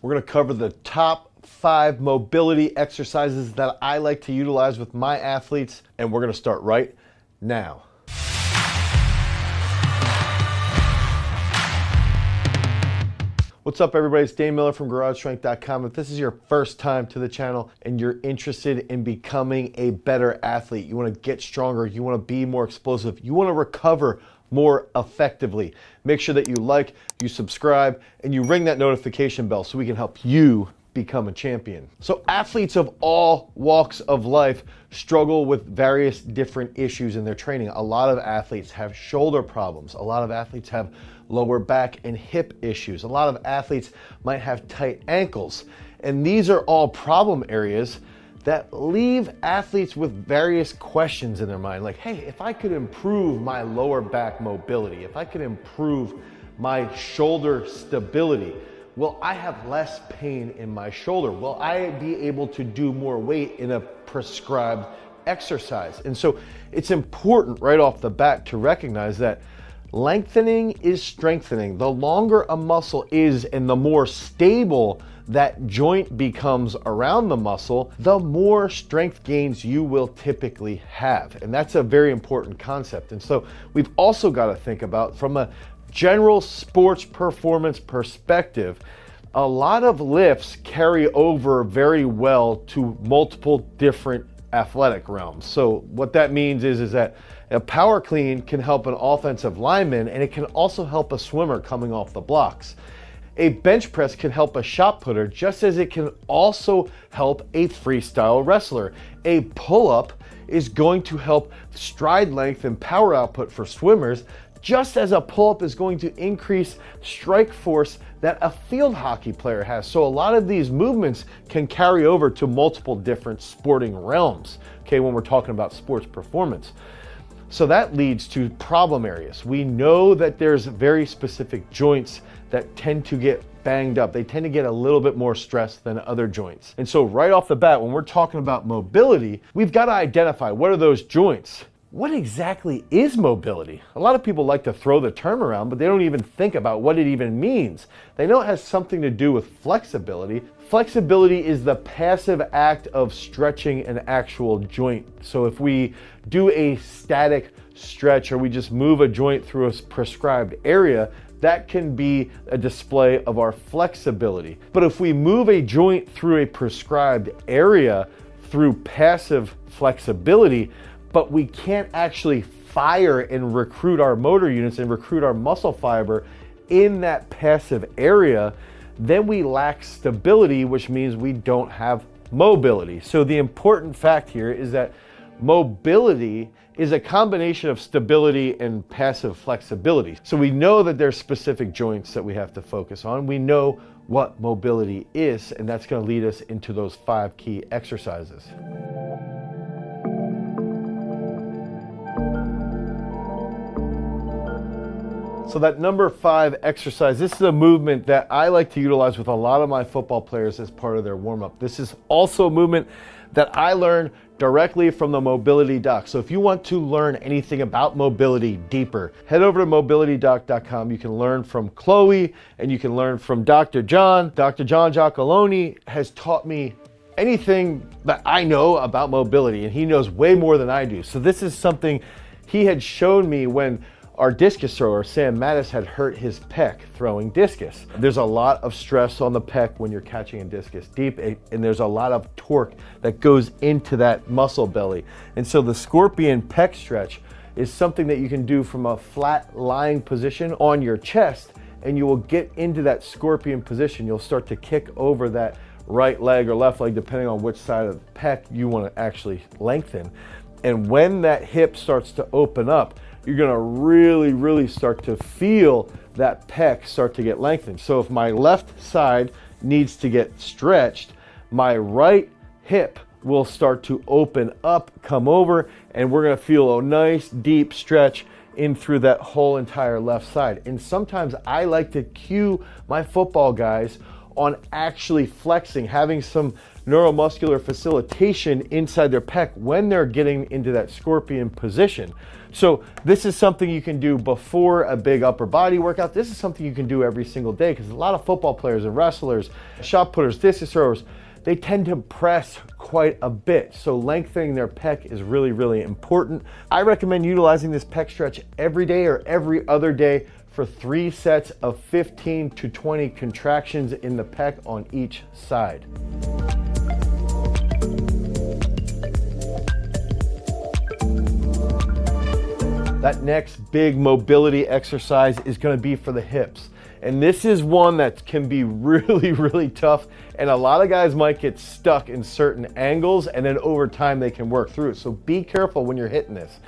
We're going to cover the top 5 mobility exercises that I like to utilize with my athletes, and we're going to start right now. What's up, everybody? It's Dane Miller from GarageStrength.com. If this is your first time to the channel and you're interested in becoming a better athlete, you want to get stronger, you want to be more explosive, you want to recover more effectively, make sure that you like, you subscribe, and you ring that notification bell so we can help you become a champion. So athletes of all walks of life struggle with various different issues in their training. A lot of athletes have shoulder problems. A lot of athletes have lower back and hip issues. A lot of athletes might have tight ankles. And these are all problem areas that leave athletes with various questions in their mind. Like, hey, if I could improve my lower back mobility, if I could improve my shoulder stability, will I have less pain in my shoulder? Will I be able to do more weight in a prescribed exercise? And so it's important right off the bat to recognize that lengthening is strengthening. The longer a muscle is and the more stable that joint becomes around the muscle, the more strength gains you will typically have. And that's a very important concept. And so we've also got to think about, from a general sports performance perspective, a lot of lifts carry over very well to multiple different athletic realms. So what that means is that a power clean can help an offensive lineman, and it can also help a swimmer coming off the blocks. A bench press can help a shot putter, just as it can also help a freestyle wrestler. A pull-up is going to help stride length and power output for swimmers, just as a pull-up is going to increase strike force that a field hockey player has. So a lot of these movements can carry over to multiple different sporting realms, okay, when we're talking about sports performance. So that leads to problem areas. We know that there's very specific joints that tend to get banged up. They tend to get a little bit more stressed than other joints. And so right off the bat, when we're talking about mobility, we've got to identify what are those joints. What exactly is mobility? A lot of people like to throw the term around, but they don't even think about what it even means. They know it has something to do with flexibility. Flexibility is the passive act of stretching an actual joint. So if we do a static stretch or we just move a joint through a prescribed area, that can be a display of our flexibility. But if we move a joint through a prescribed area through passive flexibility, but we can't actually fire and recruit our motor units and recruit our muscle fiber in that passive area, then we lack stability, which means we don't have mobility. So the important fact here is that mobility is a combination of stability and passive flexibility. So we know that there's specific joints that we have to focus on. We know what mobility is, and that's going to lead us into those 5 key exercises. So that number 5 exercise, this is a movement that I like to utilize with a lot of my football players as part of their warm-up. This is also a movement that I learned directly from the Mobility Doc. So if you want to learn anything about mobility deeper, head over to mobilitydoc.com. You can learn from Chloe and you can learn from Dr. John. Dr. John Giacalone has taught me anything that I know about mobility, and he knows way more than I do. So this is something he had shown me when our discus thrower, Sam Mattis, had hurt his pec throwing discus. There's a lot of stress on the pec when you're catching a discus deep, and there's a lot of torque that goes into that muscle belly. And so the scorpion pec stretch is something that you can do from a flat lying position on your chest, and you will get into that scorpion position. You'll start to kick over that right leg or left leg, depending on which side of the pec you want to actually lengthen. And when that hip starts to open up, you're gonna really start to feel that pec start to get lengthened. So if my left side needs to get stretched, my right hip will start to open up, come over, and we're gonna feel a nice deep stretch in through that whole entire left side. And sometimes I like to cue my football guys on actually flexing, having some neuromuscular facilitation inside their pec when they're getting into that scorpion position. So this is something you can do before a big upper body workout. This is something you can do every single day, because a lot of football players and wrestlers, shot putters, discus throwers, they tend to press quite a bit. So lengthening their pec is really, really important. I recommend utilizing this pec stretch every day or every other day for 3 sets of 15 to 20 contractions in the pec on each side. That next big mobility exercise is going to be for the hips. And this is one that can be really, really tough. And a lot of guys might get stuck in certain angles, and then over time they can work through it. So be careful when you're hitting this.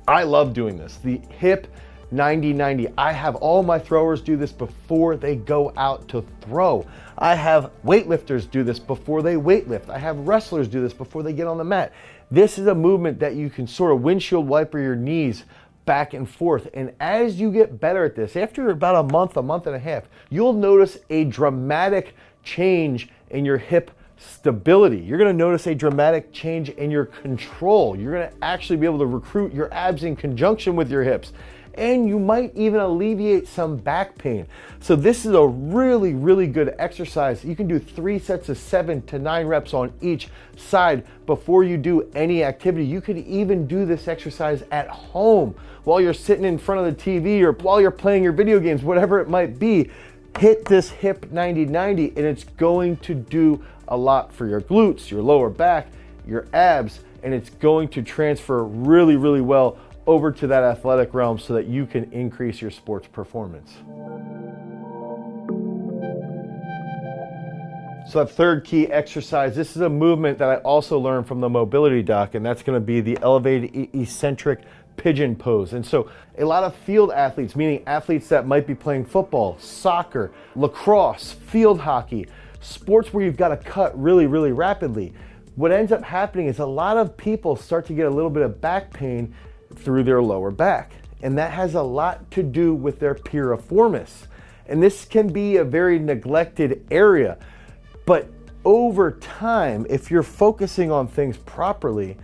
I love doing this. The hip 90-90. I have all my throwers do this before they go out to throw. I have weightlifters do this before they weightlift. I have wrestlers do this before they get on the mat. This is a movement that you can sort of windshield wiper your knees back and forth. And as you get better at this, after about a month and a half, you'll notice a dramatic change in your hip stability. You're going to notice a dramatic change in your control. You're going to actually be able to recruit your abs in conjunction with your hips. And you might even alleviate some back pain. So this is a really, really good exercise. You can do 3 sets of 7 to 9 reps on each side before you do any activity. You could even do this exercise at home while you're sitting in front of the TV or while you're playing your video games, whatever it might be. Hit this hip 90-90 and it's going to do a lot for your glutes, your lower back, your abs, and it's going to transfer really, really well over to that athletic realm so that you can increase your sports performance. So that third key exercise, this is a movement that I also learned from the mobility doc, and that's going to be the elevated eccentric pigeon pose. And so a lot of field athletes, meaning athletes that might be playing football, soccer, lacrosse, field hockey, sports where you've got to cut really, really rapidly, what ends up happening is a lot of people start to get a little bit of back pain through their lower back. And that has a lot to do with their piriformis. And this can be a very neglected area. But over time, if you're focusing on things properly,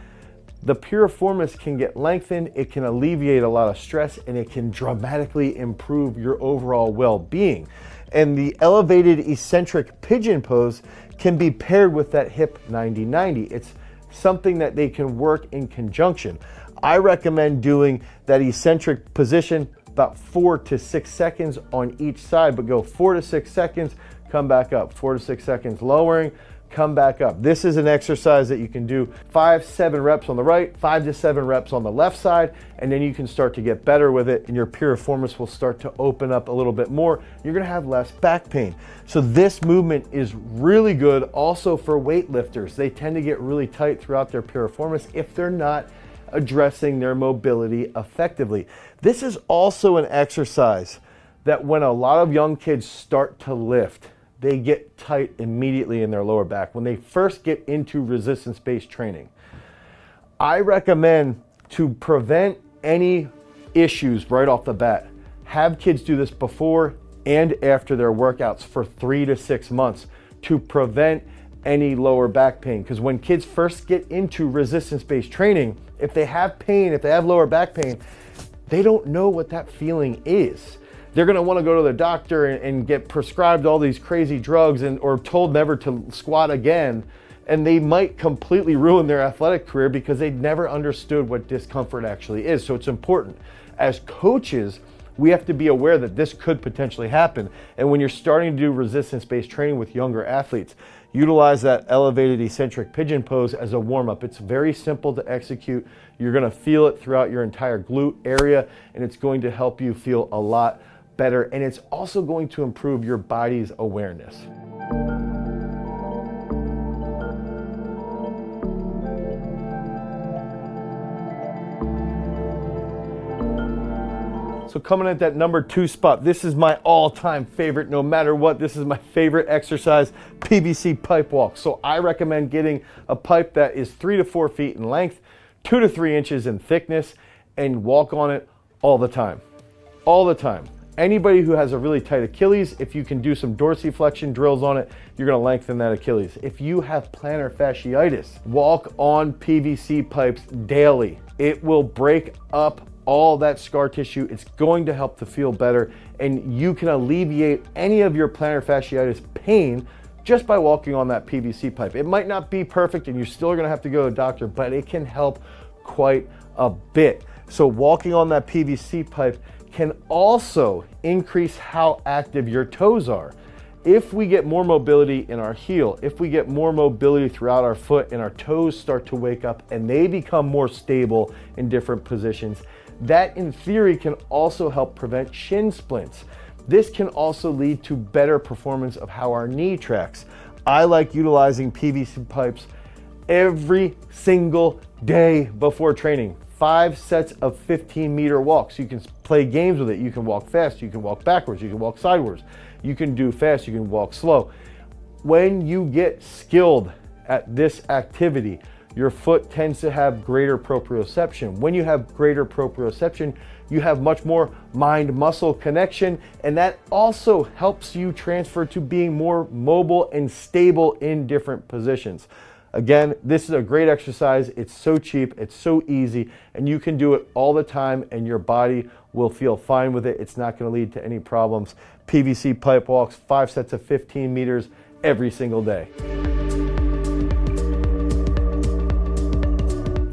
the piriformis can get lengthened, it can alleviate a lot of stress, and it can dramatically improve your overall well-being. And the elevated eccentric pigeon pose can be paired with that hip 90-90. It's something that they can work in conjunction. I recommend doing that eccentric position about 4 to 6 seconds on each side, but go 4 to 6 seconds, come back up, 4 to 6 seconds lowering, come back up. This is an exercise that you can do 5-7 reps on the right, 5 to 7 reps on the left side, and then you can start to get better with it, and your piriformis will start to open up a little bit more. You're gonna have less back pain. So this movement is really good also for weightlifters. They tend to get really tight throughout their piriformis if they're not addressing their mobility effectively. This is also an exercise that when a lot of young kids start to lift, they get tight immediately in their lower back when they first get into resistance-based training. I recommend, to prevent any issues right off the bat, have kids do this before and after their workouts for 3 to 6 months to prevent any lower back pain. Because when kids first get into resistance-based training, if they have pain, if they have lower back pain, they don't know what that feeling is. They're gonna wanna go to the doctor and get prescribed all these crazy drugs or told never to squat again. And they might completely ruin their athletic career because they never understood what discomfort actually is. So it's important. As coaches, we have to be aware that this could potentially happen. And when you're starting to do resistance-based training with younger athletes, utilize that elevated eccentric pigeon pose as a warm-up. It's very simple to execute. You're gonna feel it throughout your entire glute area, and it's going to help you feel a lot better. And it's also going to improve your body's awareness. So coming at that number 2 spot, this is my all-time favorite, no matter what. This is my favorite exercise, PVC pipe walk. So I recommend getting a pipe that is 3 to 4 feet in length, 2 to 3 inches in thickness, and walk on it all the time. All the time. Anybody who has a really tight Achilles, if you can do some dorsiflexion drills on it, you're gonna lengthen that Achilles. If you have plantar fasciitis, walk on PVC pipes daily. It will break up all that scar tissue. It's going to help to feel better, and you can alleviate any of your plantar fasciitis pain just by walking on that PVC pipe. It might not be perfect and you're still gonna have to go to a doctor, but it can help quite a bit. So walking on that PVC pipe can also increase how active your toes are. If we get more mobility in our heel, if we get more mobility throughout our foot and our toes start to wake up and they become more stable in different positions, that in theory can also help prevent shin splints. This can also lead to better performance of how our knee tracks. I like utilizing PVC pipes every single day before training. 5 sets of 15-meter walks. You can play games with it. You can walk fast, you can walk backwards, you can walk sideways. You can do fast, you can walk slow. When you get skilled at this activity, your foot tends to have greater proprioception. When you have greater proprioception, you have much more mind-muscle connection, and that also helps you transfer to being more mobile and stable in different positions. Again, this is a great exercise. It's so cheap, it's so easy, and you can do it all the time and your body will feel fine with it. It's not gonna lead to any problems. PVC pipe walks, 5 sets of 15 meters every single day.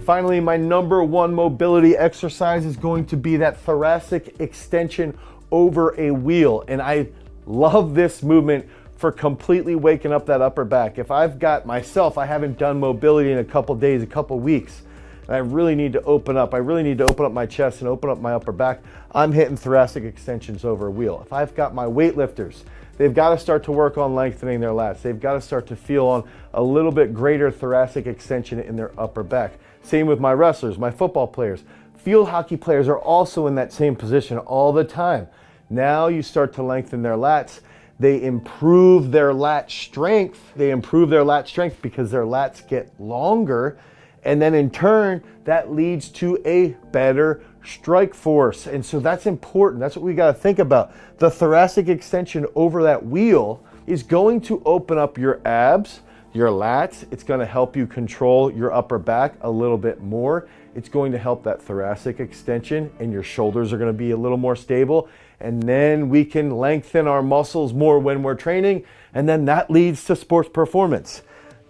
Finally, my number one mobility exercise is going to be that thoracic extension over a wheel. And I love this movement for completely waking up that upper back. If I've got myself, I haven't done mobility in a couple days, a couple weeks, and I really need to open up. I really need to open up my chest and open up my upper back. I'm hitting thoracic extensions over a wheel. If I've got my weightlifters, they've got to start to work on lengthening their lats. They've got to start to feel on a little bit greater thoracic extension in their upper back. Same with my wrestlers, my football players. Field hockey players are also in that same position all the time. Now you start to lengthen their lats. They improve their lat strength. They improve their lat strength because their lats get longer. And then in turn, that leads to a better strike force. And so that's important. That's what we got to think about. The thoracic extension over that wheel is going to open up your abs, your lats. It's going to help you control your upper back a little bit more. It's going to help that thoracic extension, and your shoulders are going to be a little more stable. And then we can lengthen our muscles more when we're training, and then that leads to sports performance.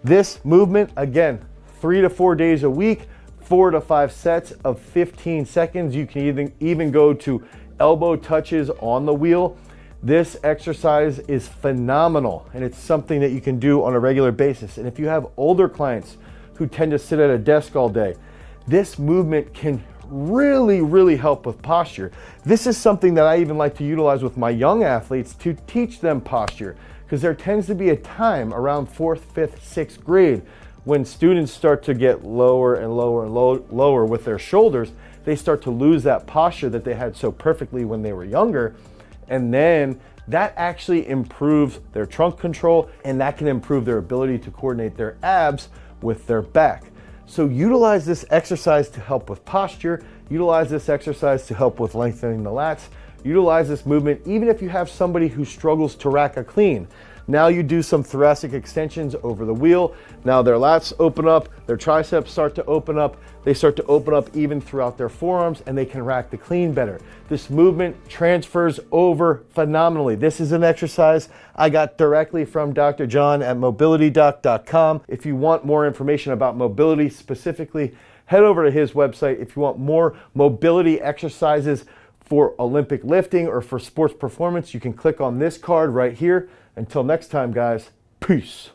This movement, again, 3 to 4 days a week, 4 to 5 sets of 15 seconds. You can even go to elbow touches on the wheel. This exercise is phenomenal, and it's something that you can do on a regular basis. And if you have older clients who tend to sit at a desk all day, this movement can really help with posture. This is something that I even like to utilize with my young athletes to teach them posture, because there tends to be a time around 4th, 5th, 6th grade when students start to get lower and lower with their shoulders. They start to lose that posture that they had so perfectly when they were younger. And then that actually improves their trunk control, and that can improve their ability to coordinate their abs with their back. So utilize this exercise to help with posture, utilize this exercise to help with lengthening the lats, utilize this movement even if you have somebody who struggles to rack a clean. Now you do some thoracic extensions over the wheel. Now their lats open up, their triceps start to open up, they start to open up even throughout their forearms, and they can rack the clean better. This movement transfers over phenomenally. This is an exercise I got directly from Dr. John at mobilitydoc.com. If you want more information about mobility specifically, head over to his website. If you want more mobility exercises for Olympic lifting or for sports performance, you can click on this card right here. Until next time, guys, peace.